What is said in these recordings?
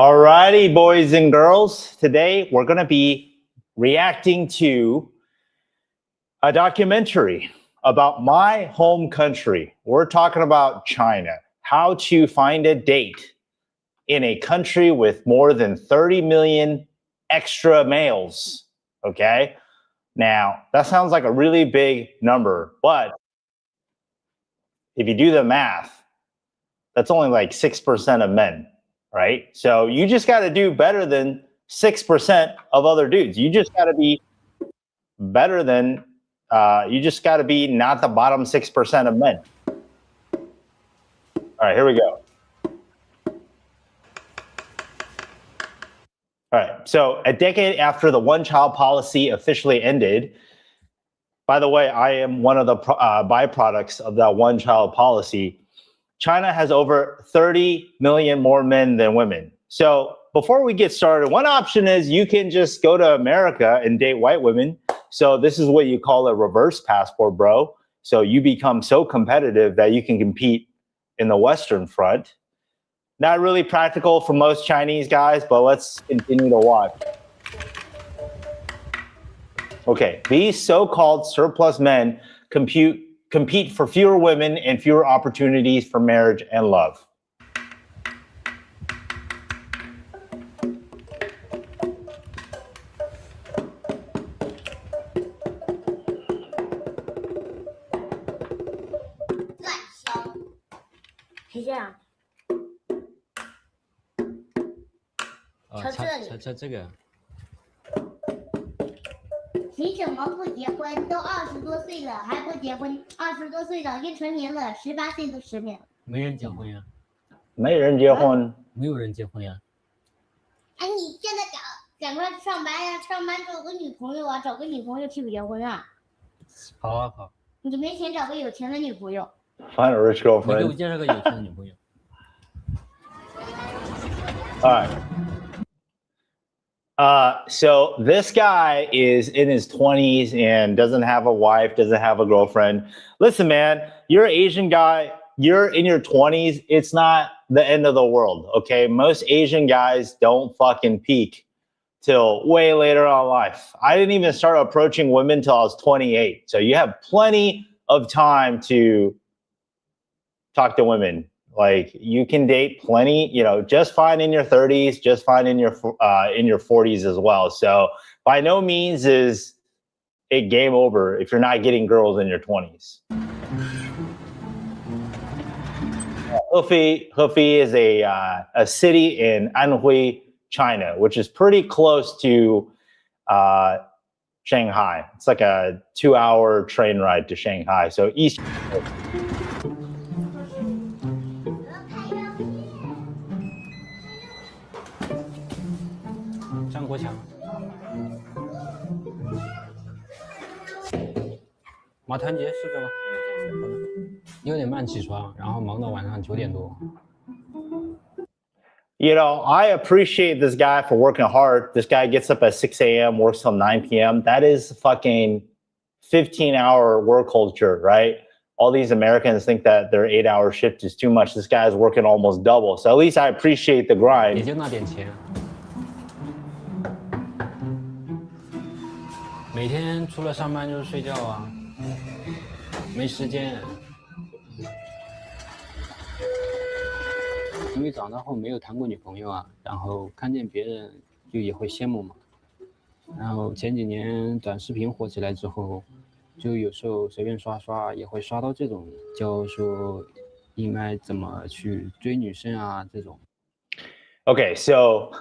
Alrighty, boys and girls. Today we're going to be reacting to a documentary about my home country. We're talking about China. How to find a date in a country with more than 30 million extra males. Okay? Now, that sounds like a really big number, but if you do the math, that's only like 6% of men. Right? So you just got to do better than 6% of other dudes. You just got to be better than, you just got to be not the bottom 6% of men. All right, here we go. All right, so a decade after the one-child policy officially ended, by the way, I am one of the byproducts of that one-child policy. China has over 30 million more men than women. So before we get started, one option is you can just go to America and date white women. So this is what you call a reverse passport, bro. So you become so competitive that you can compete in the Western front. Not really practical for most Chinese guys, but let's continue to watch. Okay, these so-called surplus men compete for fewer women and fewer opportunities for marriage and love.瞧这个。你怎么不结婚？都20多岁了还不结婚？20多岁了也成年了，18岁都失眠了。没人结婚呀？没人结婚？没有人结婚呀？哎，你现在赶快上班呀！上班找个女朋友啊，找个女朋友去结婚啊！好啊好。你没钱找个有钱的女朋友。Find a rich girlfriend. 你给我介绍个有钱的女朋友。All right. So this guy is in his 20s and doesn't have a wife, doesn't have a girlfriend. Listen, man, you're an Asian guy. You're in your 20s. It's not the end of the world, okay? Most Asian guys don't fucking peak till way later on in life. I didn't even start approaching women till I was 28. So you have plenty of time to talk to women. Like you can date plenty, you know, just fine in your 30s, just fine in your 40s as well. So by no means is it game over if you're not getting girls in your 20s. Hefei is a city in Anhui, China, which is pretty close to Shanghai. It's like a 2-hour train ride to Shanghai. So east. 张国强。马团结是这吗？有点慢起床，然后忙到晚上9点多。You know, I appreciate this guy for working hard. This guy gets up at 6 a.m., works till 9 p.m. That is fucking 15-hour work culture, right? All these Americans think that their 8-hour shift is too much. This guy's working almost double. So at least I appreciate the grind. 也就那点钱。每天除了上班就是睡觉啊，没时间。因为长大后没有谈过女朋友啊，然后看见别人就也会羡慕嘛。然后前几年短视频火起来之后，就有时候随便刷也会刷到这种，就说应该怎么去追女生啊这种。Okay, so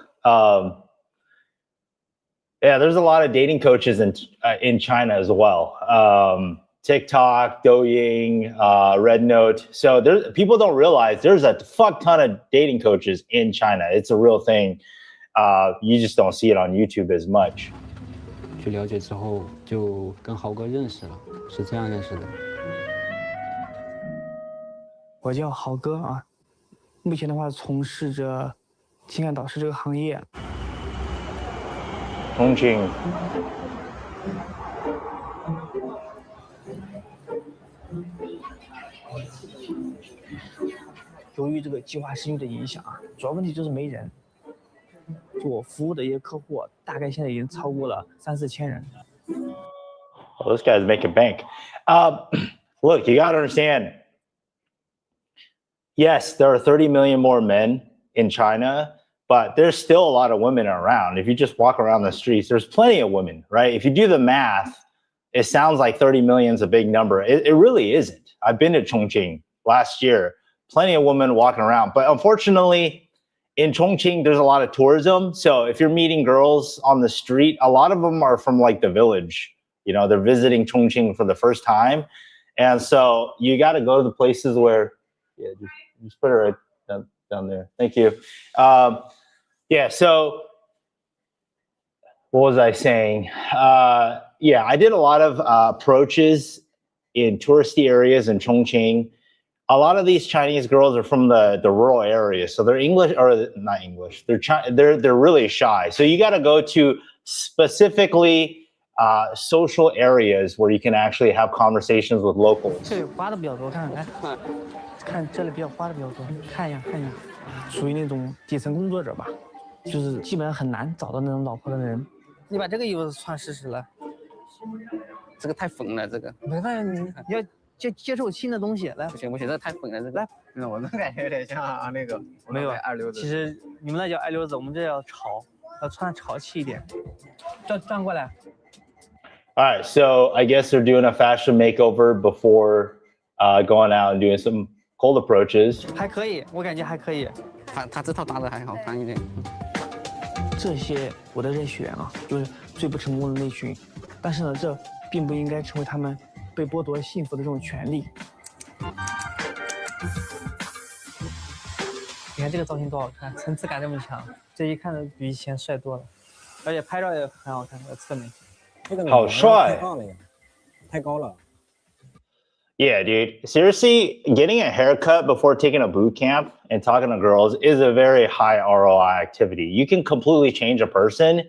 yeah, there's a lot of dating coaches in China as well. TikTok, Douyin, Red Note. So people don't realize there's a fuck ton of dating coaches in China. It's a real thing. You just don't see it on YouTube as much. 去了解之后，就跟豪哥认识了，是这样认识的。我叫豪哥啊，目前的话从事着情感导师这个行业。重庆。由于这个计划生育的影响啊，主要问题就是没人。做服务的一些客户，大概现在已经超过了3、4千人。Well, this guy's making bank. Look, you got to understand. Yes, there are 30 million more men in China, but there's still a lot of women around. If you just walk around the streets, there's plenty of women, right? If you do the math, it sounds like 30 million is a big number. It really isn't. I've been to Chongqing last year, plenty of women walking around. But unfortunately, in Chongqing, there's a lot of tourism. So if you're meeting girls on the street, a lot of them are from like the village. You know, they're visiting Chongqing for the first time. And so you got to go to the places where, yeah, just put it right down there. Thank you. Yeah, so what was I saying? Yeah, I did a lot of approaches in touristy areas in Chongqing. A lot of these Chinese girls are from the rural areas, so they're English or not English. They're really shy. So you got to go to specifically social areas where you can actually have conversations with locals. 这里花的比较多，看看来，看这里比较花的比较多，看一下，属于那种底层工作者吧，就是基本上很难找到那种老婆的人。你把这个衣服穿试试来，这个太粉了，这个没办法，你要接受新的东西，来。不行，这个太粉了，这个。来，我能感觉有点像那个没有二流子。其实你们那叫二流子，我们这叫潮，要穿潮气一点。转过来。All right, so I guess they're doing a fashion makeover before going out and doing some cold approaches. 还可以，我感觉还可以。他这套搭的还好看一点。这些我的热血员啊，就是最不成功的那群，但是呢，这并不应该成为他们被剥夺幸福的这种权利。你看这个造型多好看，层次感这么强，这一看比以前帅多了，而且拍照也很好看，在侧面。好帅！太高了。Yeah, dude. Seriously, getting a haircut before taking a boot camp and talking to girls is a very high ROI activity. You can completely change a person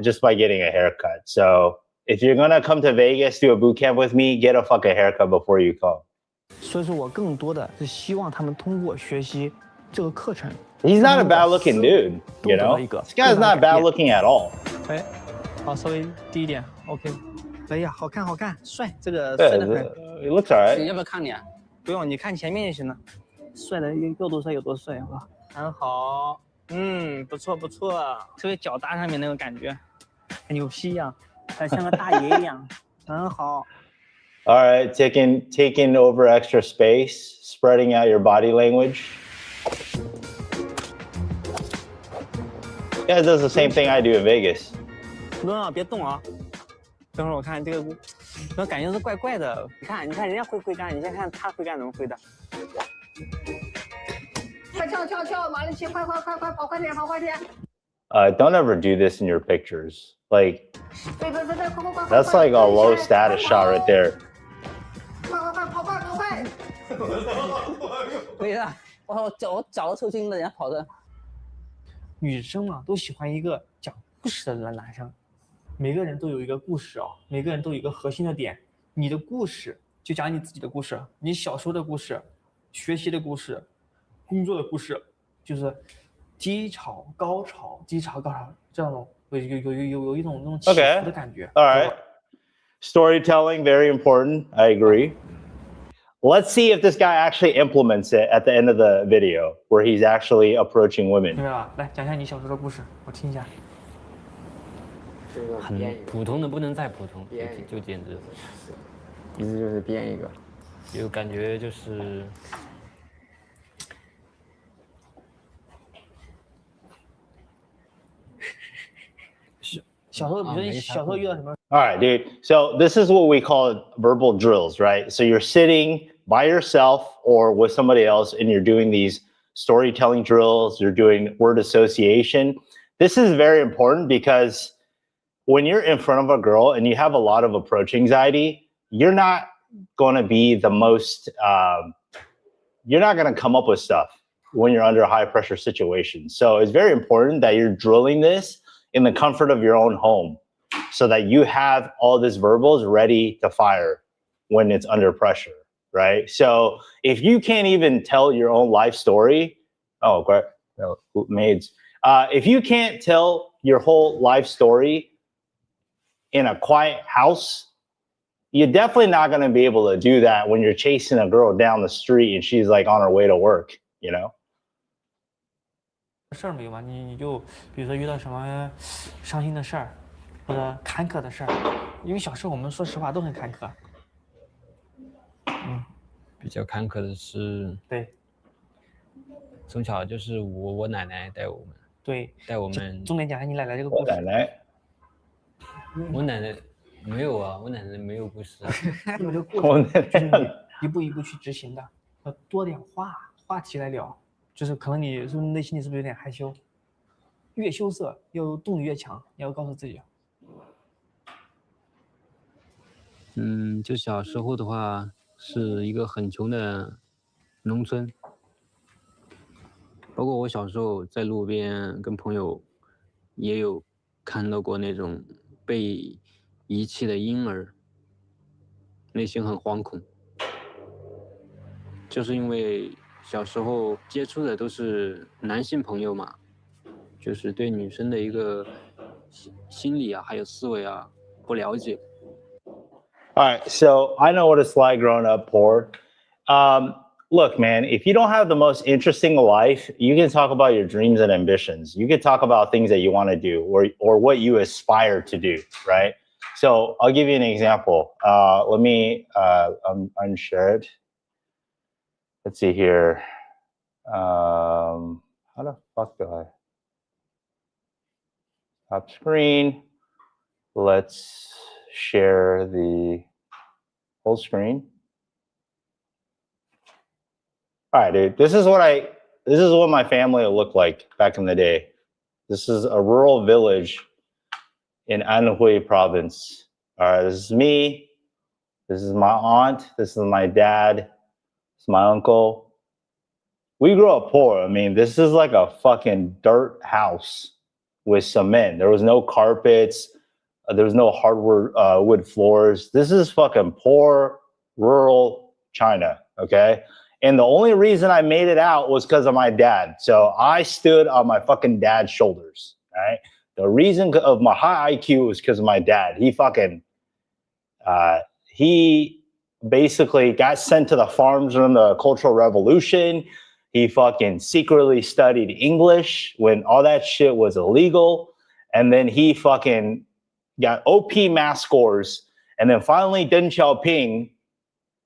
just by getting a haircut. So if you're gonna come to Vegas, do a boot camp with me, get a fucking haircut before you come. 所以说我更多的是希望他们通过学习这个课程。He's not a bad-looking dude, you know. This guy's not bad-looking at all. 哎，好，稍微低一点 ，OK。哎呀，好看，帅，这个帅得很。It looks alright. 你要不要看你啊？不用，你看前面就行了。帅的有多帅有多帅，好吧？很好，不错，特别脚搭上面那个感觉，很牛批一样，还像个大爷一样，很好。All right, taking over extra space, spreading out your body language. Yeah, it does the same thing I do in Vegas. 不动啊，别动啊！等会儿我看这个，我感觉是怪怪的。你看人家会干，你先看他会干怎么会的。快跳！马力气，快，跑快点！Don't ever do this in your pictures. Like, 对，快！ that's like a low status shot right there. 快，跑快！可以的，我脚都抽筋了，人家跑的。女生嘛，都喜欢一个讲故事的男生。每个人都有一个故事每个人都有一个核心的点。你的故事就讲你自己的故事，你小时候的故事，学习的故事，工作的故事，就是低潮高潮这种有一种那种起伏的感觉。All right. Storytelling, very important. I agree. Let's see if this guy actually implements it at the end of the video, where he's actually approaching women. 明白吧？来讲一下你小时候的故事，我听一下。很普通的不能再普通，就简直，意思就是编一个，就感觉就是。小时候，比如说你小时候遇到什么？ All right, dude. So this is what we call verbal drills, right? So you're sitting by yourself or with somebody else, and you're doing these storytelling drills. You're doing word association. This is very important because when you're in front of a girl and you have a lot of approach anxiety, you're not going to be the most, you're not going to come up with stuff when you're under a high pressure situation. So it's very important that you're drilling this in the comfort of your own home so that you have all these verbals ready to fire when it's under pressure, right? So if you can't even tell your own life story, oh, great, maids. If you can't tell your whole life story in a quiet house, you're definitely not going to be able to do that when you're chasing a girl down the street and she's like on her way to work, you know? 事儿没有吗？你就比如说遇到什么伤心的事儿，或者坎坷的事儿，因为小时候我们说实话都很坎坷。比较坎坷的是，对从小就是我奶奶带我们，对，带我们。重点讲一下你奶奶这个故事。我奶奶，我奶奶没有啊，我奶奶没有故事啊。你们这个过程就是你一步一步去执行的，要多点话题来聊。就是可能你是不是内心里是不是有点害羞？越羞涩，要动力越强。你要告诉自己，就小时候的话，是一个很穷的农村。包括我小时候在路边跟朋友也有看到过那种被遗弃的婴儿，内心很惶恐。就是因为小时候接触的都是男性朋友嘛，就是对女生的一个心理啊，还有思维啊不了解。All right, so I know what it's like growing up poor. Look, man, if you don't have the most interesting life, you can talk about your dreams and ambitions. You can talk about things that you want to do or what you aspire to do, right? So I'll give you an example. Let me unshare it. Let's see here. How the fuck do I stop screen? Let's share the whole screen. All right, dude. This is what my family looked like back in the day. This is a rural village in Anhui province. All right, this is me. This is my aunt. This is my dad. This is my uncle. We grew up poor. I mean, this is like a fucking dirt house with cement. There was no carpets. There was no hardwood wood floors. This is fucking poor rural China, okay? And the only reason I made it out was because of my dad. So I stood on my fucking dad's shoulders, right? The reason of my high IQ was because of my dad. He basically got sent to the farms during the Cultural Revolution. He fucking secretly studied English when all that shit was illegal. And then he fucking got OP math scores. And then finally Deng Xiaoping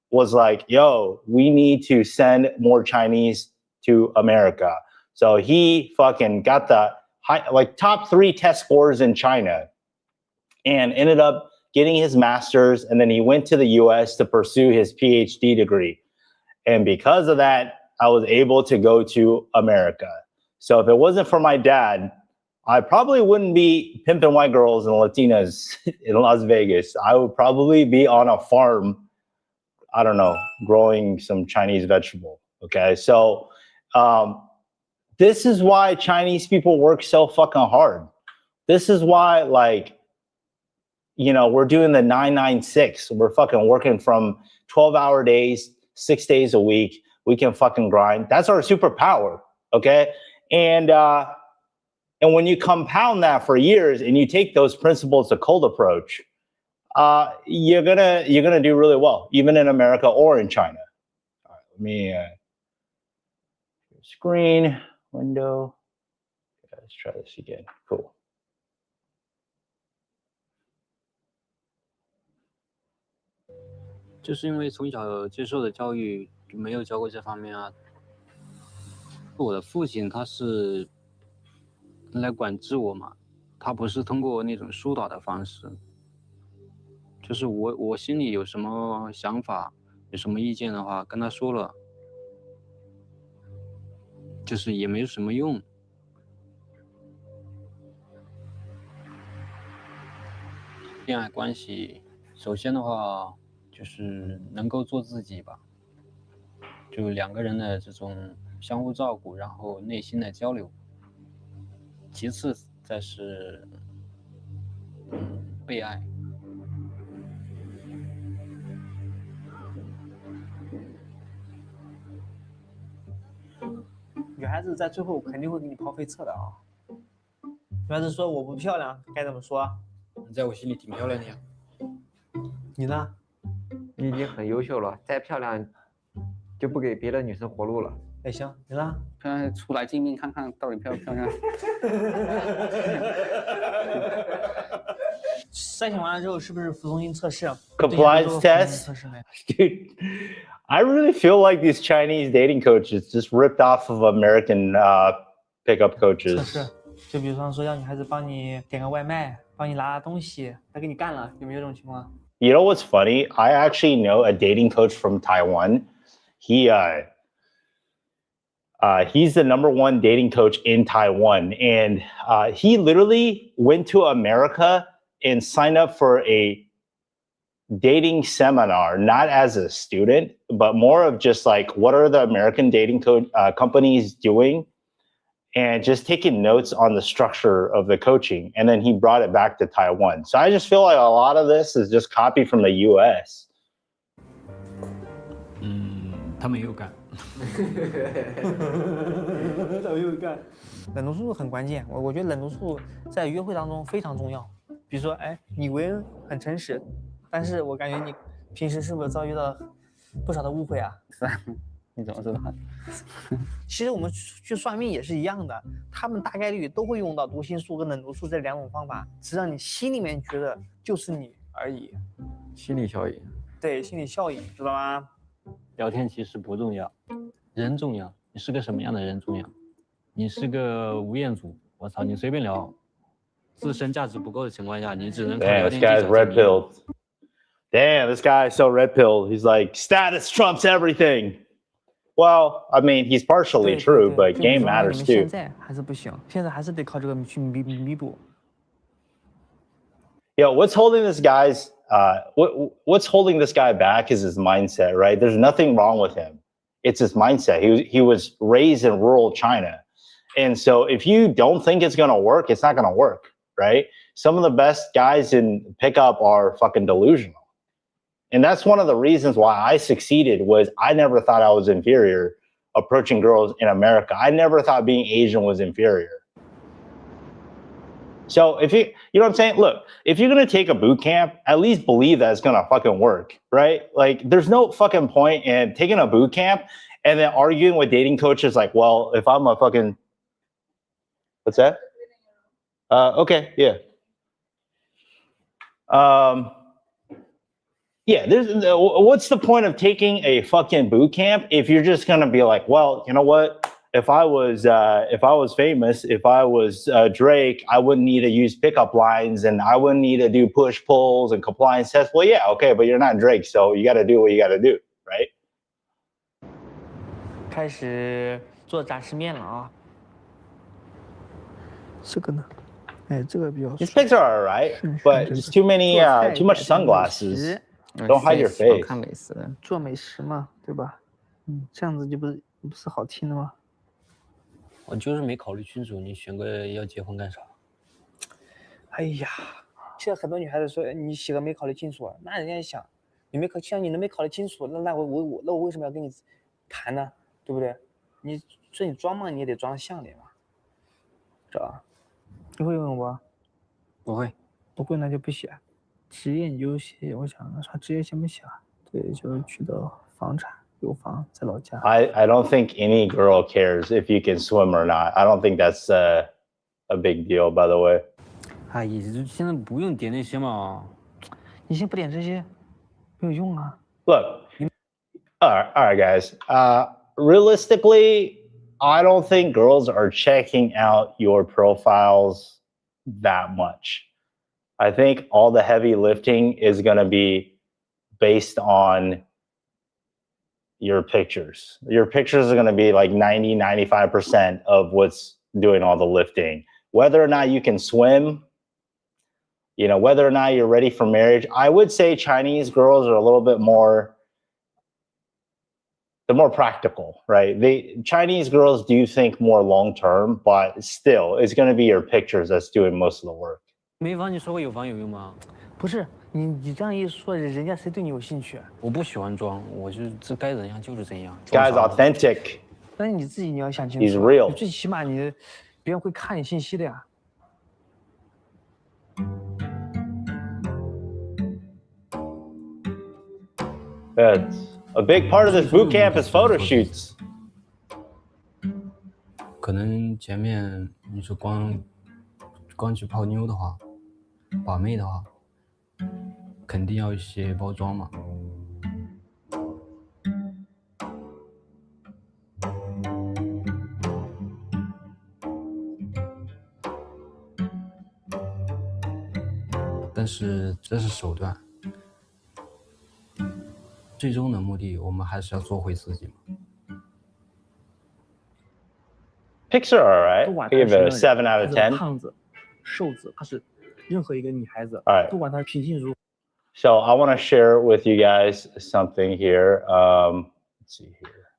was like, yo, we need to send more Chinese to America. So he fucking got the top 3 test scores in China and ended up getting his master's. And then he went to the US to pursue his PhD degree. And because of that, I was able to go to America. So if it wasn't for my dad, I probably wouldn't be pimping white girls and Latinas in Las Vegas. I would probably be on a farm, I don't know, growing some Chinese vegetable. Okay. So this is why Chinese people work so fucking hard. This is why, like, you know, we're doing the 996. We're fucking working from 12-hour days, 6 days a week. We can fucking grind. That's our superpower. Okay. And when you compound that for years and you take those principles to cold approach, you're gonna do really well, even in America or in China. All right, let me screen window. Okay, let's try this again. Cool. “就是因为从小接受的教育没有教过这方面啊。我的父亲他是来管制我嘛，他不是通过那种疏导的方式。就是我心里有什么想法，有什么意见的话，跟他说了，就是也没有什么用。恋爱关系，首先的话就是能够做自己吧，就2个人的这种相互照顾，然后内心的交流。其次再是被爱。女孩子在最后肯定会给你抛飞策的啊。女孩子说我不漂亮，该怎么说？你在我心里挺漂亮的呀。你呢？你已经很优秀了，再漂亮就不给别的女生活路了。哎，行，你呢？现在出来见面看看到底漂不漂亮。筛选完了之后，是不是服从性测试 Compliance test? Dude, I really feel like these Chinese dating coaches just ripped off of American pickup 测 coaches. 试，就比方说让女孩子帮你点个外卖，帮你拿东西，她给你干了，有没有这种情况？ You know what's funny? I actually know a dating coach from Taiwan. He's the #1 dating coach in Taiwan, and he literally went to America and signed up for a dating seminar, not as a student, but more of just like what are the American dating companies doing, and just taking notes on the structure of the coaching. And then he brought it back to Taiwan. So I just feel like a lot of this is just copied from the US. 他没有干。他没有干。冷读术很关键，我觉得冷读术在约会当中非常重要。比如说，哎，你为人很诚实，但是我感觉你平时是不是遭遇到不少的误会啊？是啊，你怎么知道？其实我们去算命也是一样的，他们大概率都会用到读心术跟冷读术这2种方法，只让你心里面觉得就是你而已。心理效应。对，心理效应，知道吗？聊天其实不重要，人重要。你是个什么样的人重要？你是个吴彦祖，我操，你随便聊，自身价值不够的情况下，你只能靠 Damn, 聊 this 天技 guy's 巧 red 证明。 pilled. Damn, this guy is so red pilled. He's like, status trumps everything. Well, I mean, he's partially 对 true, 对 but 就 game 比方说 matters 你们现 too. 在还是不行，现在还是得靠这个去弥补。Yo, what's holding this guy's what's holding this guy back is his mindset, right? There's nothing wrong with him. It's his mindset. He was raised in rural China. And so if you don't think it's gonna work, it's not gonna work, right? Some of the best guys in pickup are fucking delusional. And that's one of the reasons why I succeeded was I never thought I was inferior approaching girls in America. I never thought being Asian was inferior. So if you know what I'm saying? Look, if you're going to take a boot camp, at least believe that it's going to fucking work, right? Like there's no fucking point in taking a boot camp and then arguing with dating coaches like, well, if I'm a fucking, what's that? Okay. Yeah. Yeah, what's the point of taking a fucking boot camp if you're just going to be like, well, you know what? If I was famous, if I was Drake, I wouldn't need to use pickup lines and I wouldn't need to do push pulls and compliance tests. Well, yeah, okay, but you're not Drake, so you got to do what you got to do, right? 开始做展示面了啊。这个呢？哎，这个比较 These pics are alright, but it's too many, too much sunglasses. Don't hide your face. 看美食的。做美食嘛，对吧？这样子就不是好听的吗？我就是没考虑清楚，你选个要结婚干啥？哎呀，现在很多女孩子说你写个没考虑清楚，那人家想你没考，既然你都没考虑清楚，那我为什么要跟你谈呢？对不对？你说你装嘛，你也得装像点嘛，知道吧？你会游泳不？不会。不会那就不写。职业你就写，我想啥职业先不写啊？对，就是取得房产。有房在老家。I don't think any girl cares if you can swim or not. I don't think that's a big deal, by the way. 哎呀，现在不用点那些嘛。你先不点这些，没有用啊。Look, all right, guys. Realistically, I don't think girls are checking out your profiles that much. I think all the heavy lifting is going to be based on your pictures. Your pictures are going to be like 90-95% of what's doing all the lifting. Whether or not you can swim, you know, whether or not you're ready for marriage. I would say Chinese girls are a little bit more, they're more practical, right? Chinese girls do think more long term, but still it's going to be your pictures that's doing most of the work. 没房你说过有房有用吗？不是你这样一说，人家谁对你有兴趣？我不喜欢装，我就这该怎样就是怎样。Guy's authentic. 但是你自己你要想清楚。 He's real. 最起码别人会看你信息的呀。That's a big part of this boot camp is photo shoots. 可能前面你说光去泡妞的话，把妹的话，肯定要一些包装嘛。但是这是手段，最终的目的我们还是要做回自己嘛。Pics are alright. 不管 I 他 give 是 it a 人 7 out 他 of 是 10. 胖子、瘦子，他是任何一个女孩子， Alright. 不管她品性如何。 So I want to share with you guys something here. Let's see here.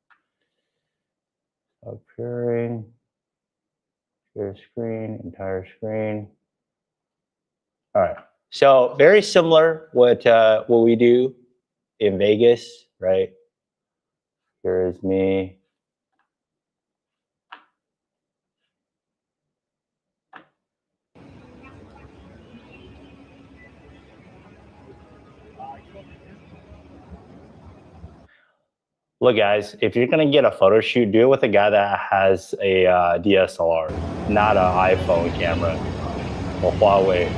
Appearing, share screen, entire screen. All right. So very similar what we do in Vegas, right? Here is me. Look, guys, if you're going to get a photo shoot, do it with a guy that has a DSLR, not an iPhone camera or Huawei.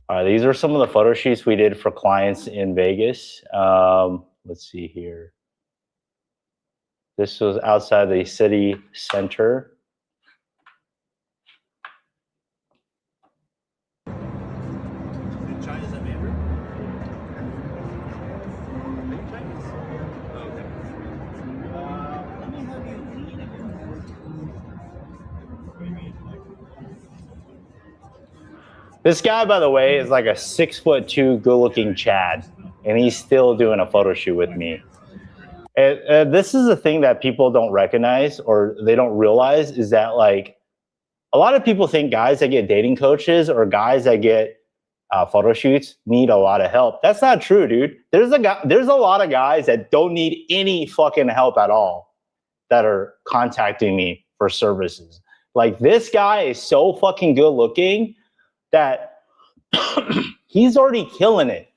All right, these are some of the photo shoots we did for clients in Vegas. Let's see here. This was outside the city center. This guy, by the way, is like a 6'2" good-looking Chad, and he's still doing a photo shoot with me. And this is the thing that people don't recognize or they don't realize is that like a lot of people think guys that get dating coaches or guys that get photo shoots need a lot of help. That's not true, dude. There's a lot of guys that don't need any fucking help at all that are contacting me for services. Like this guy is so fucking good looking that he's already killing it.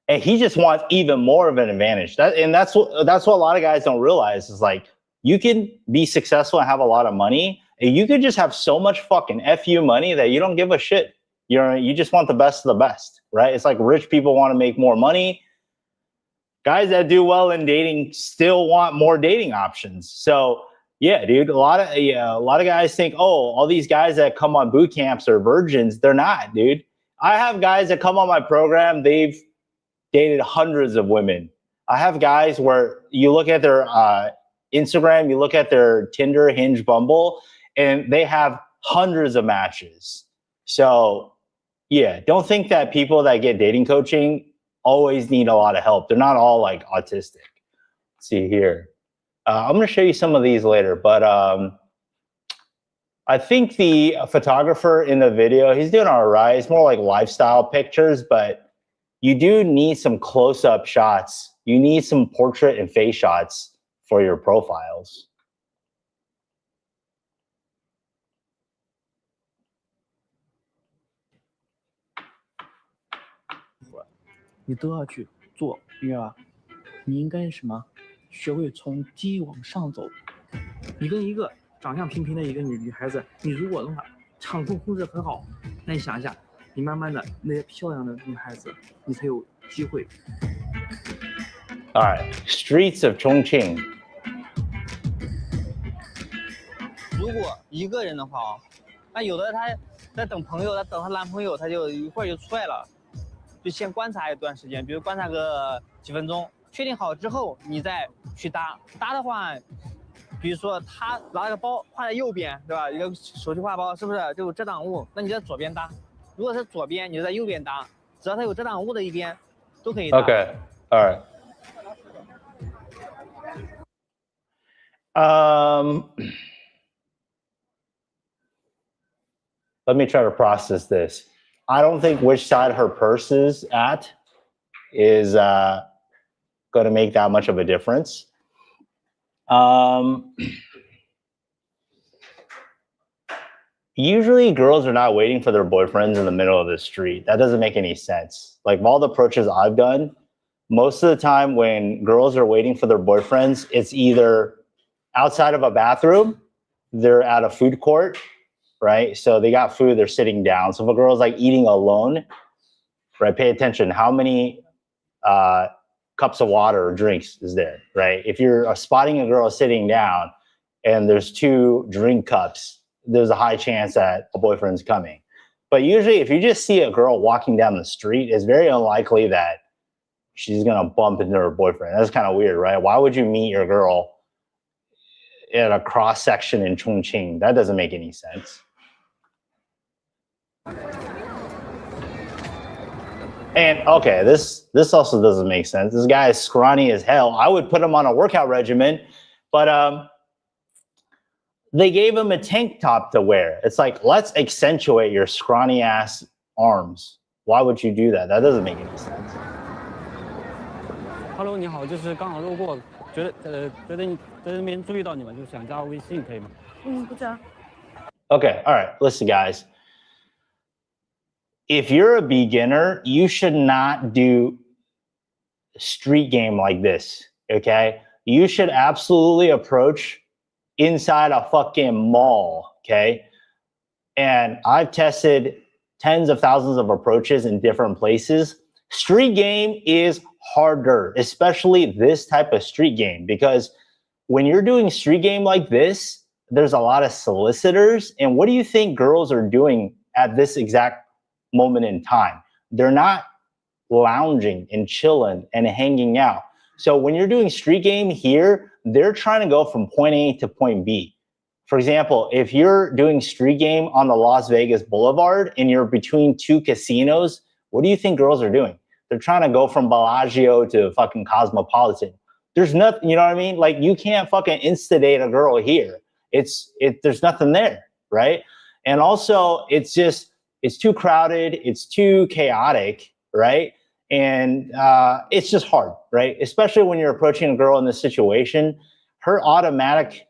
And he just wants even more of an advantage. That's what a lot of guys don't realize is like you can be successful and have a lot of money, and you could just have so much fucking FU money that you don't give a shit. You just want the best of the best, right? It's like rich people want to make more money. Guys that do well in dating still want more dating options. So yeah, dude, a lot of guys think, oh, all these guys that come on boot camps are virgins. They're not, dude. I have guys that come on my program. They've dated hundreds of women. I have guys where you look at their Instagram, you look at their Tinder, Hinge, Bumble, and they have hundreds of matches. So yeah, don't think that people that get dating coaching always need a lot of help. They're not all like autistic. Let's see here. I'm going to show you some of these later, but I think the photographer in the video, he's doing all right. It's more like lifestyle pictures, but you do need some close-up shots. You need some portrait and face shots for your profiles. 你都要去做，明白吧？你应该什么？学会从低往上走。你跟一个长相平平的一个女孩子，你如果的话场控控制很好，那你想一下，你慢慢的那些漂亮的女孩子，你才有机会。All right, streets of Chongqing. 如果一个人的话啊，那有的他在等朋友，他等她男朋友，他就一会儿就出来了。就先观察一段时间，比如观察个几分钟，确定好之后，你再去搭。搭的话，比如说他拿个包画在右边，对吧？一个手提画包，是不是就有遮挡物？那你在左边搭。如果是左边，你就在右边搭。只要它有遮挡物的一边，都可以搭。Okay, all right. Let me try to process this. I don't think which side her purse is at is going to make that much of a difference. Usually girls are not waiting for their boyfriends in the middle of the street. That doesn't make any sense. Like all the approaches I've done, most of the time when girls are waiting for their boyfriends, it's either outside of a bathroom, they're at a food court, right? So they got food, they're sitting down. So if a girl's like eating alone, right, pay attention. How many cups of water or drinks is there, right? If you're spotting a girl sitting down and there's 2 drink cups, there's a high chance that a boyfriend's coming. But usually if you just see a girl walking down the street, it's very unlikely that she's gonna bump into her boyfriend. That's kind of weird, right? Why would you meet your girl at a cross section in Chongqing? That doesn't make any sense. And okay, this also doesn't make sense. This guy is scrawny as hell. I would put him on a workout regimen, but they gave him a tank top to wear. It's like, let's accentuate your scrawny ass arms. Why would you do that? That doesn't make any sense. Hello， 你好，就是刚好路过，觉得你在那边注意到你们，就想加微信，可以吗？不加。 Okay, all right, listen, guys. If you're a beginner, you should not do street game like this, okay? You should absolutely approach inside a fucking mall, okay? And I've tested tens of thousands of approaches in different places. Street game is harder, especially this type of street game, because when you're doing street game like this, there's a lot of solicitors. And what do you think girls are doing at this exact moment in time? They're not lounging and chilling and hanging out. So when you're doing street game here, they're trying to go from point A to point B. For example, if you're doing street game on the Las Vegas Boulevard and you're between 2 casinos, what do you think girls are doing? They're trying to go from Bellagio to fucking Cosmopolitan. There's nothing, you know what I mean? Like you can't fucking instigate a girl here. There's nothing there, right? And also it's too crowded, it's too chaotic, right? And it's just hard, right? Especially when you're approaching a girl in this situation, her automatic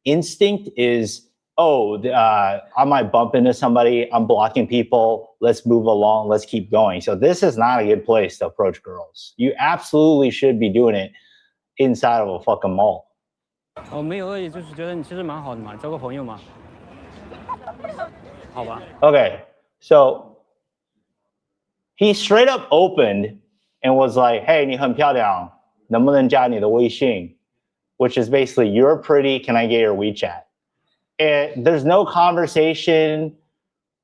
instinct is, I might bump into somebody, I'm blocking people, let's move along, let's keep going. So this is not a good place to approach girls. You absolutely should be doing it inside of a fucking mall. 没有恶意，就是觉得你其实蛮好的嘛，交个朋友嘛。好吧。Okay, so he straight up opened and was like, "Hey, 你很漂亮，能不能加你的微信?" Which is basically, "You're pretty, can I get your WeChat?" And there's no conversation,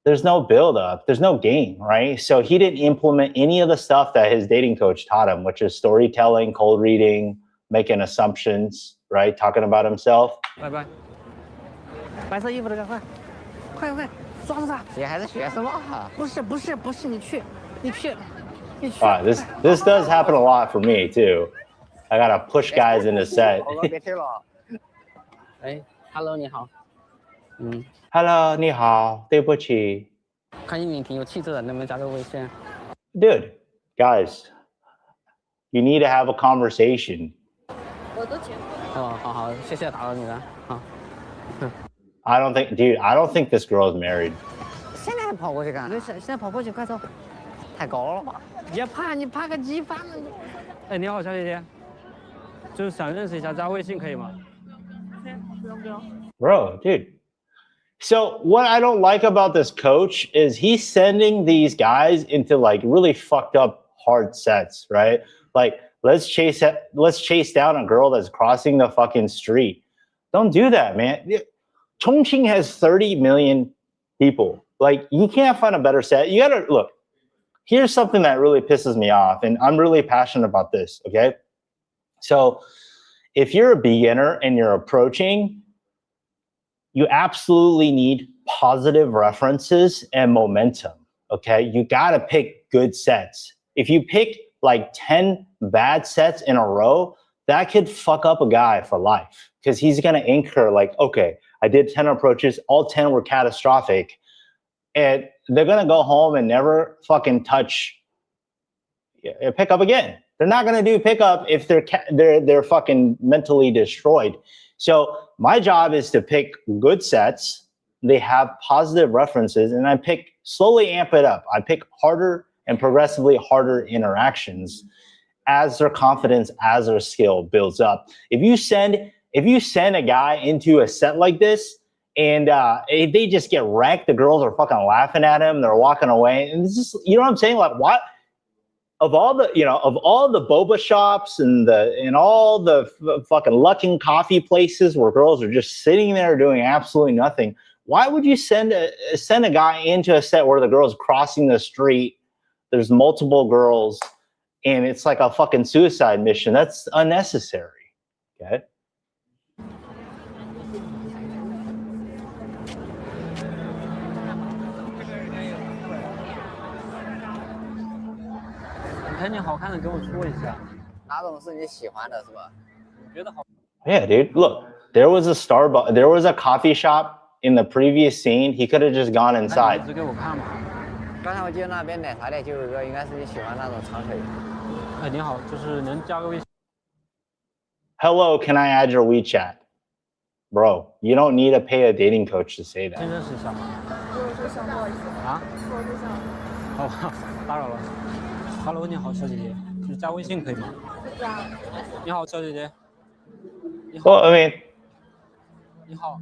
there's no build-up, there's no game, right? So he didn't implement any of the stuff that his dating coach taught him, which is storytelling, cold reading, making assumptions, right? Talking about himself. 拜拜。白色衣服的赶快，快，抓住他！你还是学生嘛？不是，你去。 This does happen a lot for me too. I gotta push guys into set. 别听了。哎 ，Hello， 你好。Hello， 你好，对不起。看你挺有气质的，能不能加个微信 Dude, guys, you need to have a conversation. 我都结婚。哦，好，谢谢打扰你了，好。I don't think this girl is married. 现在还跑过去干？没事，现在跑过去，快走。太高了吧？别怕，你怕个鸡巴呢？哎，你好，小姐姐，就是想认识一下，加微信可以吗？不用。 Bro, dude. So what I don't like about this coach is he's sending these guys into like really fucked up hard sets, right? Like let's chase down a girl that's crossing the fucking street. Don't do that, man. Chongqing has 30 million people. Like you can't find a better set. You gotta look. Here's something that really pisses me off, and I'm really passionate about this, okay? So if you're a beginner and you're approaching, you absolutely need positive references and momentum, okay? You gotta pick good sets. If you pick like 10 bad sets in a row, that could fuck up a guy for life because he's gonna incur like, okay, I did 10 approaches, all 10 were catastrophic, and they're gonna go home and never fucking pick up again. They're not gonna do pickup if they're fucking mentally destroyed. So my job is to pick good sets they have positive references, and I pick slowly amp it up. I pick harder and progressively harder interactions as their confidence, as their skill builds up. If you send a guy into a set like this and they just get wrecked, the girls are fucking laughing at him, they're walking away, and it's just, you know what I'm saying? Like, what? Of all the boba shops and all the fucking Luckin coffee places where girls are just sitting there doing absolutely nothing, why would you send a guy into a set where the girl's crossing the street, there's multiple girls, and it's like a fucking suicide mission? That's unnecessary. Okay. Yeah, dude. Look, there was a Starbucks, there was a coffee shop in the previous scene. He could have just gone inside. Hello, can I add your WeChat? Bro, you don't need to pay a dating coach to say that. Hello， 你好，小姐姐，就是加微信可以吗？你好，小姐姐。Well, I mean, 你好。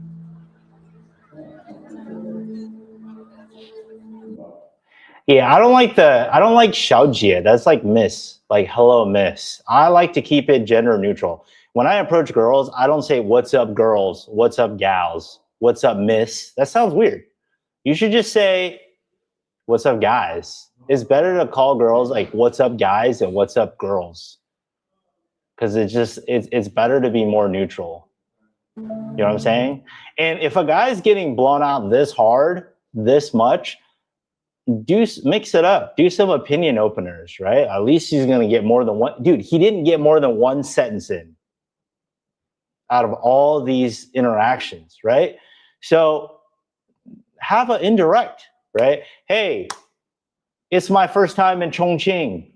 Yeah, I don't like 小姐. That's like miss, like hello miss. I like to keep it gender neutral. When I approach girls, I don't say what's up girls, what's up gals, what's up miss. That sounds weird. You should just say what's up guys. It's better to call girls like what's up guys and what's up girls. Cause it's better to be more neutral. You know what I'm saying? And if a guy's getting blown out this hard, this much, mix it up. Do some opinion openers, right? At least he's gonna get more than one. Dude, he didn't get more than one sentence in out of all these interactions, right? So have an indirect, right? Hey, it's my first time in Chongqing.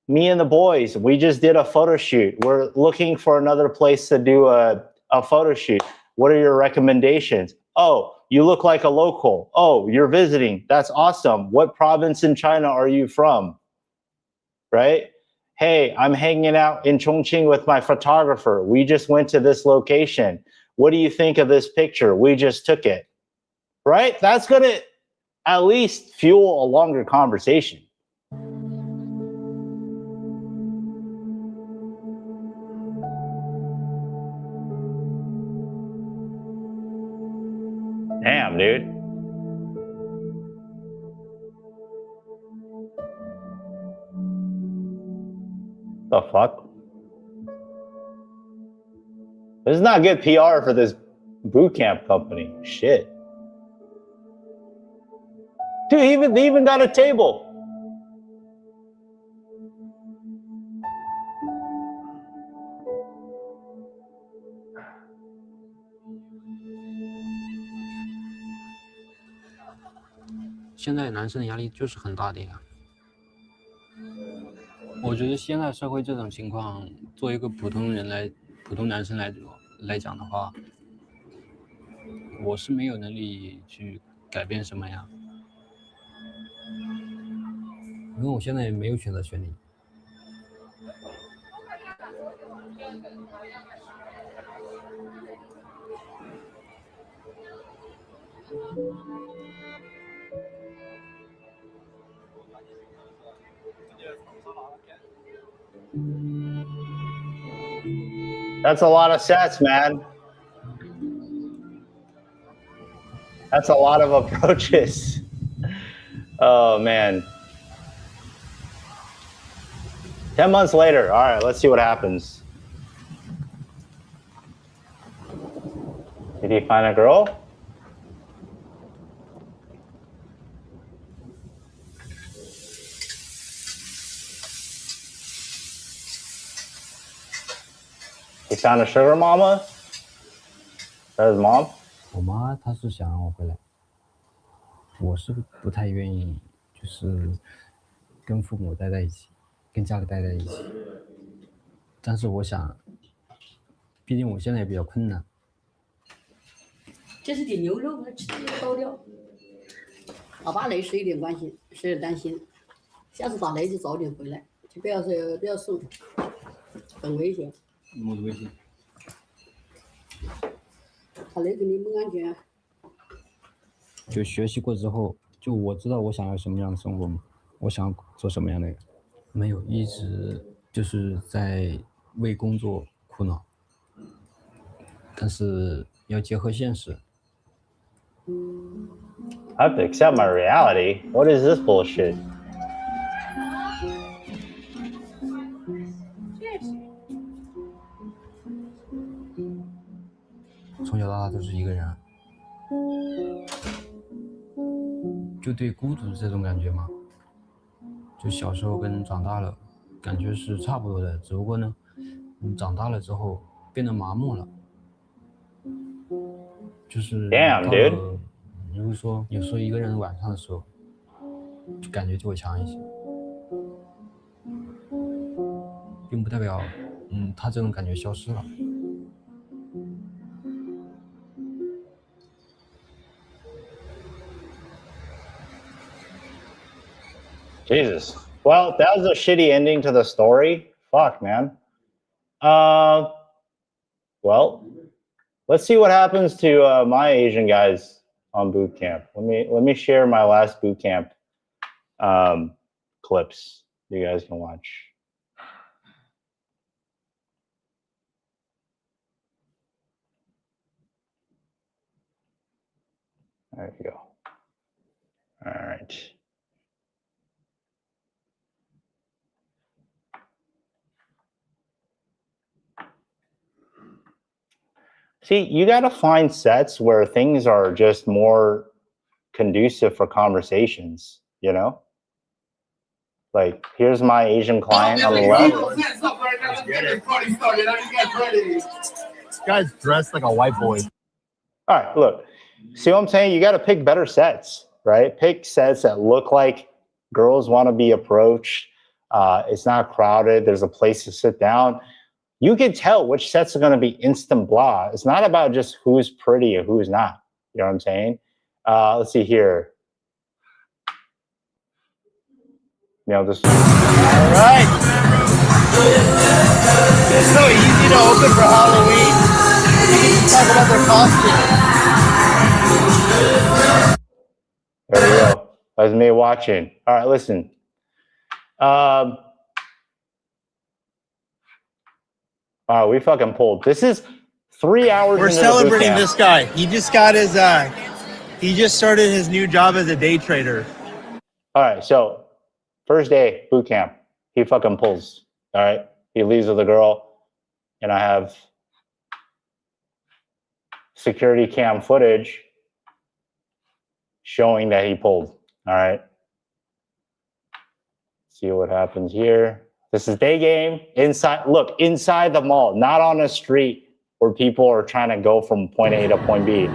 Me and the boys, we just did a photo shoot. We're looking for another place to do a photo shoot. What are your recommendations? Oh, you look like a local. Oh, you're visiting. That's awesome. What province in China are you from? Right? Hey, I'm hanging out in Chongqing with my photographer. We just went to this location. What do you think of this picture? We just took it. Right? That's going to at least fuel a longer conversation. Damn, dude. The fuck? This is not good PR for this boot camp company. Shit. Dude, they even got a table.现在男生的压力就是很大的呀。我觉得现在社会这种情况，作为一个普通男生来讲的话，我是没有能力去改变什么呀，因为我现在也没有选择权利。That's a lot of sets, man. That's a lot of approaches. Oh, man. 10 months later. All right, let's see what happens. Did he find a girl? He found a sugar mama? That's his mom? 我妈她是想让我回来，我是不太愿意，就是跟父母待在一起，跟家里待在一起。但是我想，毕竟我现在也比较困难，这是点牛肉，我吃这个刀掉。老爸雷是一点关系，是有点担心。下次打雷就早点回来，就不要送，很危险。么危险？打雷肯定不安全。就学习过之后，就我知道我想要什么样的生活嘛，我想做什么样的人，没有一直就是在为工作苦恼，但是要结合现实。I have to accept my reality. What is this bullshit?从小到大都是一个人，就对孤独这种感觉嘛，就小时候跟长大了感觉是差不多的，只不过呢，你长大了之后变得麻木了，就是 Damn, dude. 如果说有时候一个人晚上的时候，就感觉就会强一些，并不代表他这种感觉消失了。Jesus. Well, that was a shitty ending to the story. Fuck, man. Well, let's see what happens to my Asian guys on boot camp. Let me share my last boot camp clips you guys can watch. There you go. All right. See, you got to find sets where things are just more conducive for conversations, you know? Like, here's my Asian client on the left. This guy's dressed like a white boy. All right, look. See what I'm saying? You got to pick better sets, right? Pick sets that look like girls want to be approached. It's not crowded. There's a place to sit down. You can tell which sets are going to be instant blah. It's not about just who's pretty or who's not. You know what I'm saying? Let's see here. You know, this. All right. It's so easy to open for Halloween. You can just talk about their costume. There we go. That's me watching. All right, listen. We fucking pulled. This is 3 hours. We're celebrating this guy. He just got his. He just started his new job as a day trader. All right, so first day boot camp, he fucking pulls. All right, he leaves with a girl, and I have security cam footage showing that he pulled. All right, see what happens here. This is day game inside. Look, inside the mall, not on a street where people are trying to go from point A to point B.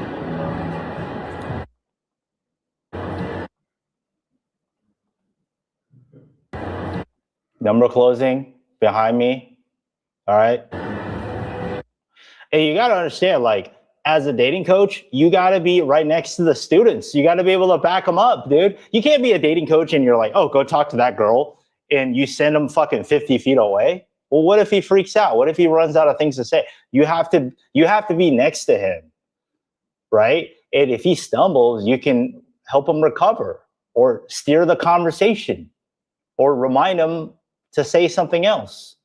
Number closing behind me. All right. Hey, you got to understand, like, as a dating coach, you got to be right next to the students. You got to be able to back them up, dude. You can't be a dating coach and you're like, oh, go talk to that girl, and you send him fucking 50 feet away. Well, what if he freaks out? What if he runs out of things to say? You have to be next to him, right? And if he stumbles, you can help him recover or steer the conversation or remind him to say something else.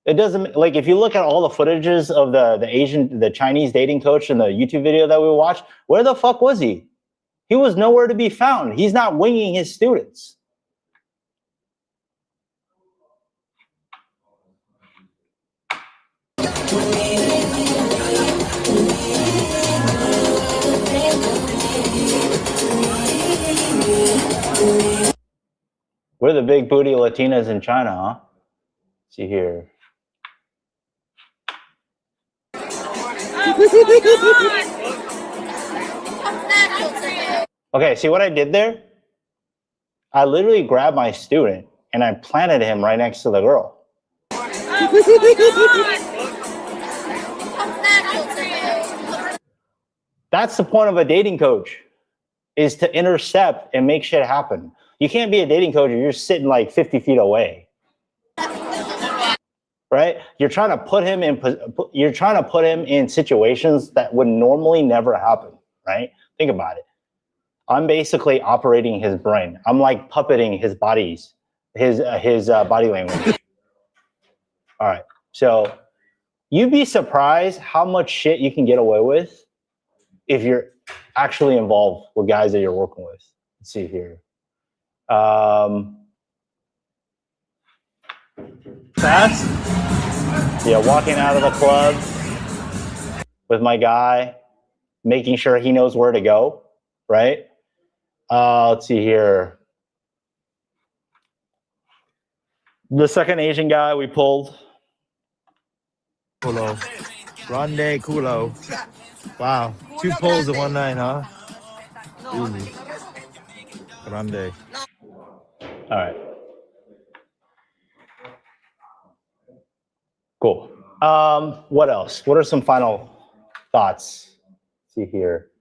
It doesn't, like, if you look at all the footages of the Chinese dating coach in the YouTube video that we watched, where the fuck was he? He was nowhere to be found. He's not winging his students. We're the big booty Latinas in China, huh? Let's see here. Okay, see what I did there? I literally grabbed my student and I planted him right next to the girl. That's the point of a dating coach, is to intercept and make shit happen. You can't be a dating coach if you're sitting like 50 feet away. Right? You're trying to put him in situations that would normally never happen, right? Think about it. I'm basically operating his brain. I'm like puppeting his body language. All right. So you'd be surprised how much shit you can get away with if you're actually involved with guys that you're working with. Let's see here. Fast? Yeah, walking out of the club with my guy, making sure he knows where to go, right? Let's see here. The second Asian guy we pulled. Kulo. Grande Kulo. Wow. 2 pulls in one night, huh? Easy. Grande. All right. Cool. What else? What are some final thoughts? Let's see here.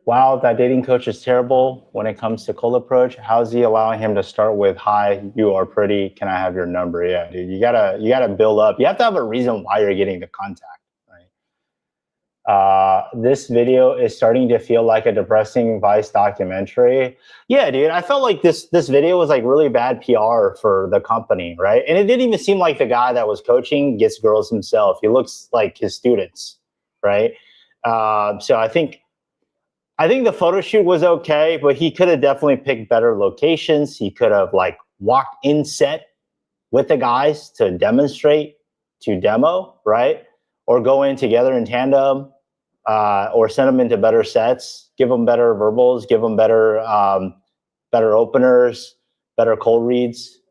Wow, that dating coach is terrible when it comes to cold approach. How's he allowing him to start with, "Hi, you are pretty. Can I have your number?" Yeah, dude, you gotta build up. You have to have a reason why you're getting the contact, right? This video is starting to feel like a depressing Vice documentary. Yeah, dude, I felt like this video was like really bad PR for the company, right? And it didn't even seem like the guy that was coaching gets girls himself. He looks like his students, right? So I think the photo shoot was okay, but he could have definitely picked better locations. He could have like walked in set with the guys to demonstrate, to demo, right? Or go in together in tandem, or send them into better sets, give them better verbals, give them better openers, better cold reads.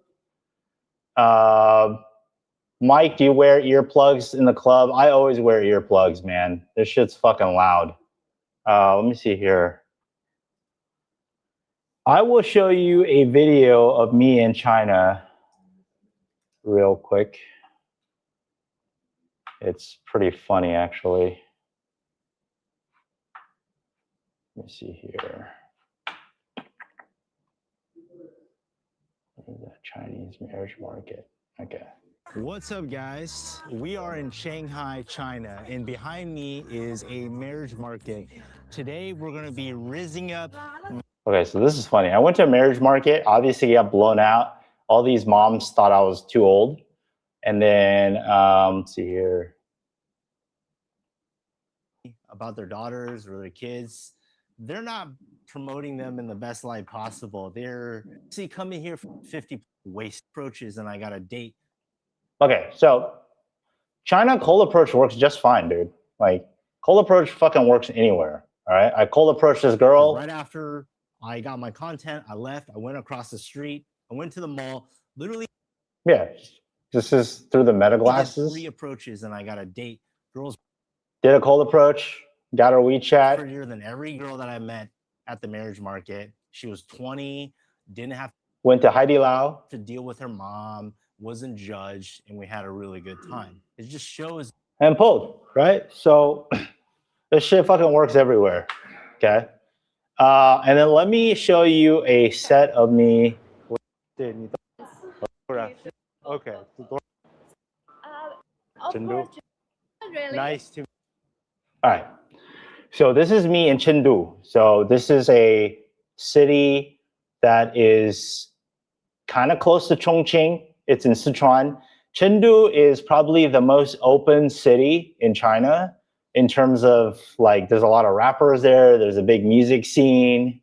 Mike, do you wear earplugs in the club? I always wear earplugs, man. This shit's fucking loud. Let me see here. I will show you a video of me in China real quick. It's pretty funny, actually. Let me see here. The Chinese marriage market. Okay. What's up, guys? We are in Shanghai, China, and behind me is a marriage market. Today, we're going to be rizzing up. Okay, so this is funny. I went to a marriage market. Obviously, got blown out. All these moms thought I was too old. And then, let's see here. About their daughters or their kids. They're not promoting them in the best light possible. They're coming here for 50 waste approaches, and I got a date. Okay, so China cold approach works just fine, dude. Like, cold approach fucking works anywhere. All right, I cold approached this girl. Right after I got my content, I left. I went across the street. I went to the mall. Literally. Yeah, this is through the meta glasses. 3 approaches, and I got a date. Girls did a cold approach. Got her WeChat. Prettier than every girl that I met at the marriage market. She was 20. Didn't have. Went to Heidi Lau to deal with her mom. Wasn't judged, and we had a really good time. It just shows. And pulled, right? So this shit fucking works everywhere. Okay. And then let me show you a set of me. Okay. Nice to. All right. So this is me in Chengdu. So this is a city that is kind of close to Chongqing. It's in Sichuan. Chengdu is probably the most open city in China in terms of like, there's a lot of rappers there. There's a big music scene.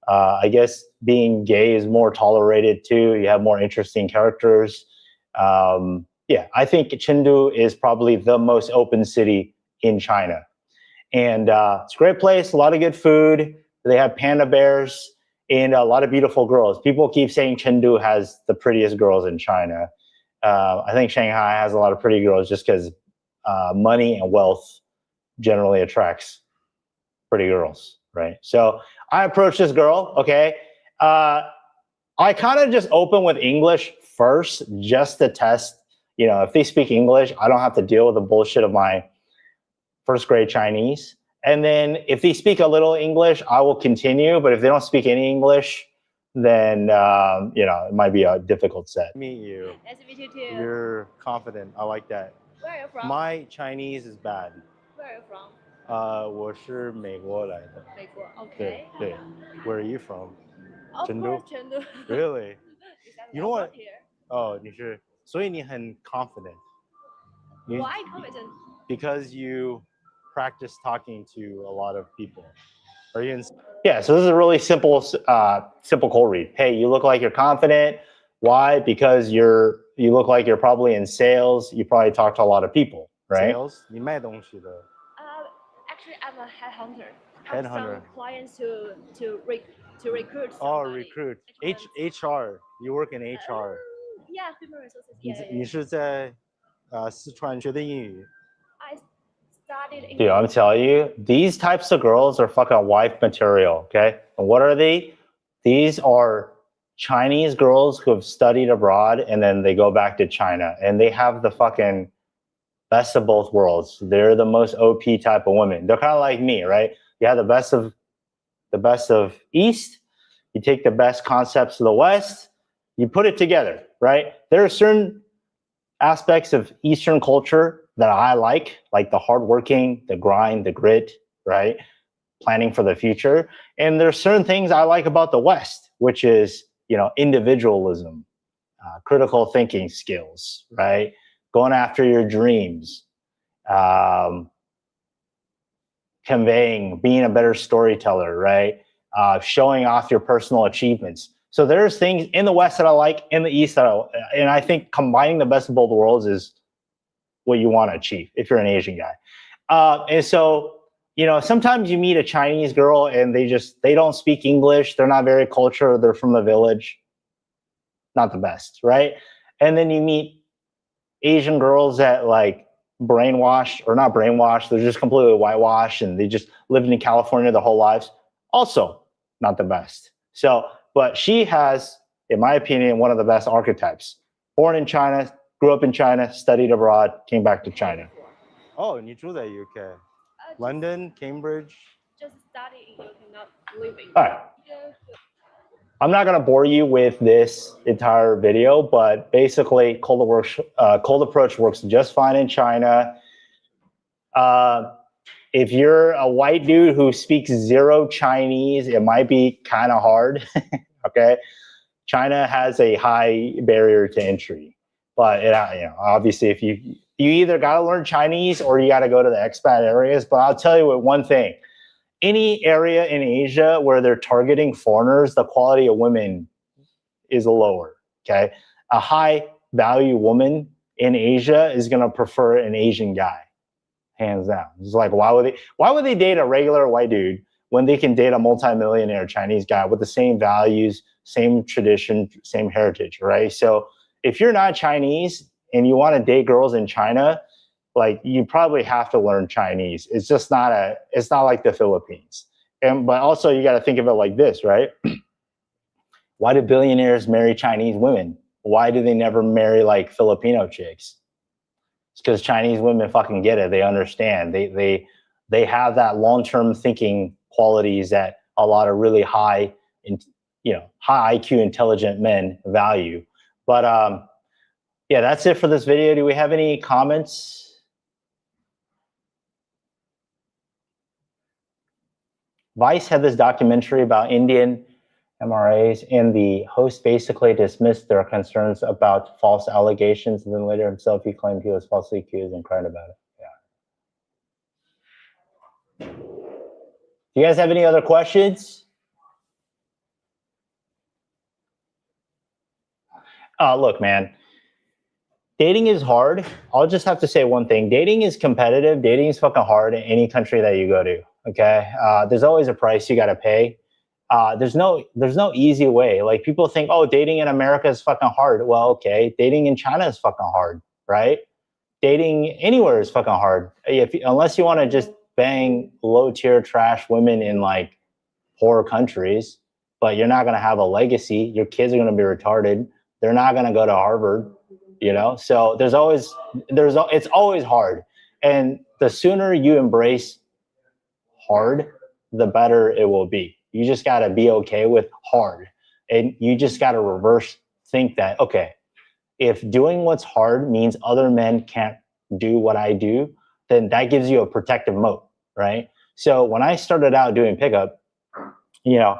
I guess being gay is more tolerated too. You have more interesting characters. Yeah, I think Chengdu is probably the most open city in China. And it's a great place, a lot of good food. They have panda bears. And a lot of beautiful girls. People keep saying Chengdu has the prettiest girls in China. I think Shanghai has a lot of pretty girls just because money and wealth generally attracts pretty girls, right? So I approached this girl, okay? I kind of just opened with English first just to test, you know, if they speak English, I don't have to deal with the bullshit of my first grade Chinese. And then if they speak a little English, I will continue. But if they don't speak any English, then you know, it might be a difficult set. Meet you. Nice to meet you too. You're confident. I like that. Where are you from? My Chinese is bad. Where are you from? 我是美国来的。美国。对 Okay. 对。Where are you from? Of 成都。 course, Chengdu. Really? Because You know I what? work here. 哦，你是，所以你很 confident. You- Why confident? Because you practice talking to a lot of people. Are you in? Yeah, so this is a really simple cold read. Hey, you look like you're confident. Why? Because you look like you're probably in sales. You probably talk to a lot of people, right? Sales? 你卖东西的。Actually, I'm a headhunter. Headhunter. Have some clients to recruit. Oh, somebody. recruit. Clients. HR. You work in HR. Yeah, human resources. 你 Yeah, yeah, 你 yeah. 是在四川学的英语。I studied English. Dude, I'm telling you, these types of girls are fucking wife material, okay? And what are they? These are Chinese girls who have studied abroad and then they go back to China and they have the fucking best of both worlds. They're the most OP type of women. They're kind of like me, right? You have the best of East. You take the best concepts of the West. You put it together, right? There are certain aspects of Eastern culture that I like the hardworking, the grind, the grit, right? Planning for the future. And there's certain things I like about the West, which is, you know, individualism, critical thinking skills, right? Going after your dreams, conveying, being a better storyteller, right? Showing off your personal achievements. So there's things in the West that I like, in the East and I think combining the best of both worlds is what you want to achieve if you're an Asian guy. And so, you know, sometimes you meet a Chinese girl and they don't speak English. They're not very cultured. They're from the village. Not the best, right? And then you meet Asian girls that like brainwashed or not brainwashed. They're just completely whitewashed and they just lived in California their whole lives. Also not the best. So, but she has, in my opinion, one of the best archetypes. Born in China, grew up in China, studied abroad, came back to China. Oh, 你住在 UK. London, Cambridge. Just study in UK, not living. All right. I'm not going to bore you with this entire video, but basically cold approach works just fine in China. If you're a white dude who speaks zero Chinese, it might be kind of hard. Okay. China has a high barrier to entry, but it, you know, obviously if you either got to learn Chinese or you got to go to the expat areas. But I'll tell you one thing, any area in Asia where they're targeting foreigners, the quality of women is lower. Okay. A high value woman in Asia is going to prefer an Asian guy, hands down. It's like, why would they date a regular white dude when they can date a multimillionaire Chinese guy with the same values, same tradition, same heritage, right? So if you're not Chinese and you want to date girls in China, like you probably have to learn Chinese. It's just it's not like the Philippines. But also you got to think of it like this, right? Why do billionaires marry Chinese women? Why do they never marry like Filipino chicks? It's because Chinese women fucking get it. They understand. They have that long-term thinking qualities that a lot of really high IQ intelligent men value. But yeah, that's it for this video. Do we have any comments? Vice had this documentary about Indian MRAs, and the host basically dismissed their concerns about false allegations, and then later himself he claimed he was falsely accused and cried about it. Yeah. Do you guys have any other questions? Look, man, dating is hard. I'll just have to say one thing. Dating is competitive. Dating is fucking hard in any country that you go to, okay? There's always a price you got to pay. There's no easy way. Like people think, oh, dating in America is fucking hard. Well, okay, dating in China is fucking hard, right? Dating anywhere is fucking hard. Unless you want to just bang low-tier trash women in like poor countries, but you're not going to have a legacy. Your kids are going to be retarded. They're not going to go to Harvard. you know? So it's always hard. And the sooner you embrace hard, the better it will be. You just got to be okay with hard. And you just got to reverse think that, okay, if doing what's hard means other men can't do what I do, then that gives you a protective moat, right? So when I started out doing pickup, you know,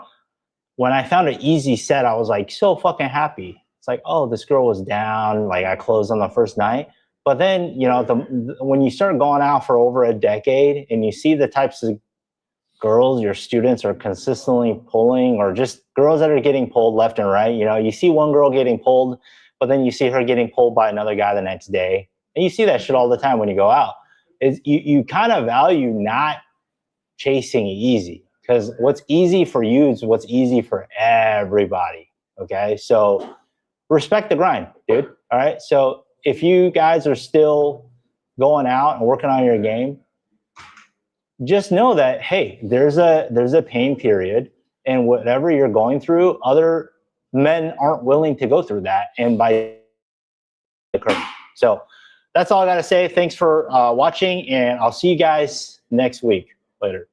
when I found an easy set, I was like so fucking happy. It's like, oh, this girl was down, like I closed on the first night. But then, you know, when you start going out for over a decade and you see the types of girls your students are consistently pulling, or just girls that are getting pulled left and right, you know, you see one girl getting pulled, but then you see her getting pulled by another guy the next day. And you see that shit all the time when you go out. You kind of value not chasing easy, because what's easy for you is what's easy for everybody. Okay, so respect the grind, dude. All right, so if you guys are still going out and working on your game, just know that, hey, there's a pain period, and whatever you're going through, other men aren't willing to go through that, and by the curve. So that's all I got to say. Thanks for watching, and I'll see you guys next week. Later.